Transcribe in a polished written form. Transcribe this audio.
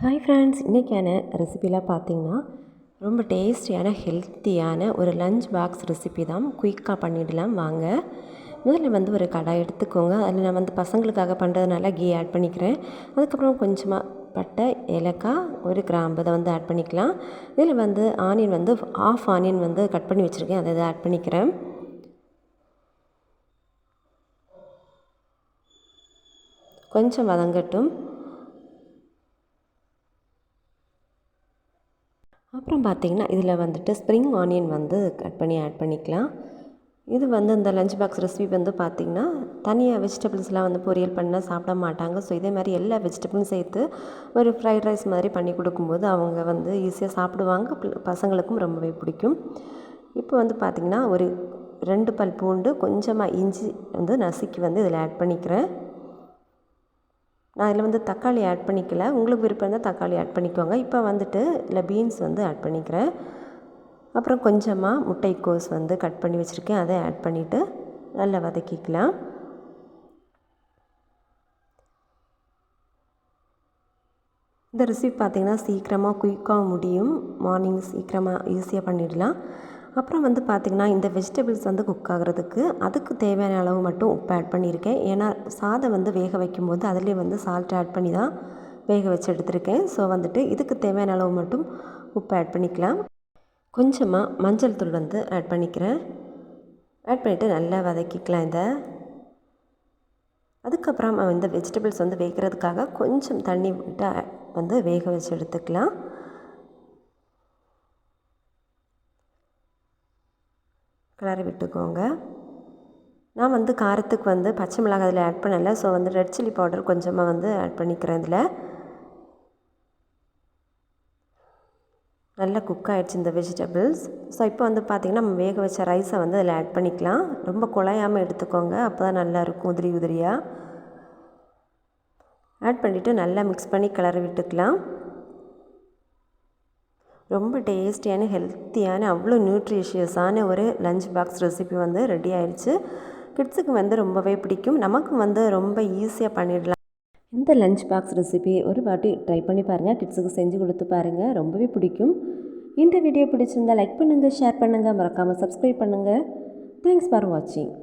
Hi friends, இன்றைக்கான ரெசிபிலாம் பார்த்திங்கன்னா ரொம்ப டேஸ்டியான ஹெல்த்தியான ஒரு லஞ்ச் பாக்ஸ் ரெசிபி தான். குயிக்காக பண்ணிடலாம் வாங்க. முதல்ல ஒரு கடாய் எடுத்துக்கோங்க. அதில் நான் பசங்களுக்காக பண்ணுறதுனால கீ ஆட் பண்ணிக்கிறேன். அதுக்கப்புறம் கொஞ்சமாக பட்டை, ஏலக்காய், ஒரு கிராம்பு இதை ஆட் பண்ணிக்கலாம். இதில் ஆனியன் ஆஃப் ஆனியன் கட் பண்ணி வச்சுருக்கேன். அதை ஆட் பண்ணிக்கிறேன். கொஞ்சம் வதங்கட்டும். அப்புறம் பார்த்திங்கன்னா இதில் ஸ்ப்ரிங் ஆனியன் கட் பண்ணி ஆட் பண்ணிக்கலாம். இது இந்த லஞ்ச் பாக்ஸ் ரெசிபி பார்த்திங்கன்னா தனியாக வெஜிடபிள்ஸ்லாம் பொரியல் பண்ணால் சாப்பிட மாட்டாங்க. ஸோ இதே மாதிரி எல்லா வெஜிடபிளும் சேர்த்து ஒரு ஃப்ரைட் ரைஸ் மாதிரி பண்ணி கொடுக்கும்போது அவங்க ஈஸியாக சாப்பிடுவாங்க. பசங்களுக்கும் ரொம்பவே பிடிக்கும். இப்போ பார்த்திங்கன்னா ஒரு 2 பல் பூண்டு, கொஞ்சமாக இஞ்சி நசுக்கி இதில் ஆட் பண்ணிக்கிறேன். நான் இதில் தக்காளி ஆட் பண்ணிக்கல. உங்களுக்கு விருப்பம் இருந்தால் தக்காளி ஆட் பண்ணிக்கோங்க. இப்போ இல்லை பீன்ஸ் ஆட் பண்ணிக்கிறேன். அப்புறம் கொஞ்சமாக முட்டைக்கோஸ் கட் பண்ணி வச்சுருக்கேன். அதை ஆட் பண்ணிவிட்டு நல்லா வதக்கிக்கலாம். இந்த ரெசிபி பார்த்திங்கன்னா சீக்கிரமாக குயிக்காக முடியும். மார்னிங் சீக்கிரமாக ஈஸியாக பண்ணிடலாம். அப்புறம் பார்த்திங்கன்னா இந்த வெஜிடபிள்ஸ் குக் ஆகிறதுக்கு அதுக்கு தேவையான அளவு மட்டும் உப்பு ஆட் பண்ணியிருக்கேன். ஏன்னா சாதம் வேக வைக்கும்போது அதிலே சால்ட் ஆட் பண்ணி தான் வேக வச்சு எடுத்திருக்கேன். ஸோ இதுக்கு தேவையான அளவு மட்டும் உப்பு ஆட் பண்ணிக்கலாம். கொஞ்சமாக மஞ்சள் தூள் ஆட் பண்ணிக்கிறேன். ஆட் பண்ணிவிட்டு நல்லா வதக்கிக்கலாம் இதை. அதுக்கப்புறம் இந்த வெஜிடபிள்ஸ் வேகிறதுக்காக கொஞ்சம் தண்ணி விட்டு வேக வச்சு எடுத்துக்கலாம். கிளறி விட்டுக்கோங்க. நான் காரத்துக்கு பச்சை மிளகாய் அதில் ஆட் பண்ணலை. ஸோ ரெட் சில்லி பவுடர் கொஞ்சமாக ஆட் பண்ணிக்கிறேன். இதில் நல்லா குக் ஆகிடுச்சு இந்த வெஜிடபிள்ஸ். ஸோ இப்போ பார்த்திங்கன்னா நம்ம வேக வச்ச ரைஸை அதில் ஆட் பண்ணிக்கலாம். ரொம்ப குழையாமல் எடுத்துக்கோங்க. அப்போ தான் நல்லாயிருக்கும் உதிரி உதிரியாக. ஆட் பண்ணிவிட்டு நல்லா மிக்ஸ் பண்ணி கிளறி விட்டுக்கலாம். ரொம்ப டேஸ்டியான ஹெல்த்தியான அவ்வளோ நியூட்ரிஷியஸான ஒரு லஞ்ச் பாக்ஸ் ரெசிபி ரெடி ஆயிடுச்சு. கிட்ஸுக்கு ரொம்பவே பிடிக்கும். நமக்கு ரொம்ப ஈஸியாக பண்ணிடலாம். இந்த லஞ்ச் பாக்ஸ் ரெசிபி ஒரு வாட்டி ட்ரை பண்ணி பாருங்கள். கிட்ஸுக்கு செஞ்சு கொடுத்து பாருங்கள், ரொம்பவே பிடிக்கும். இந்த வீடியோ பிடிச்சிருந்தால் லைக் பண்ணுங்கள், ஷேர் பண்ணுங்கள், மறக்காமல் சப்ஸ்கிரைப் பண்ணுங்கள். தேங்க்ஸ் ஃபார் வாட்சிங்.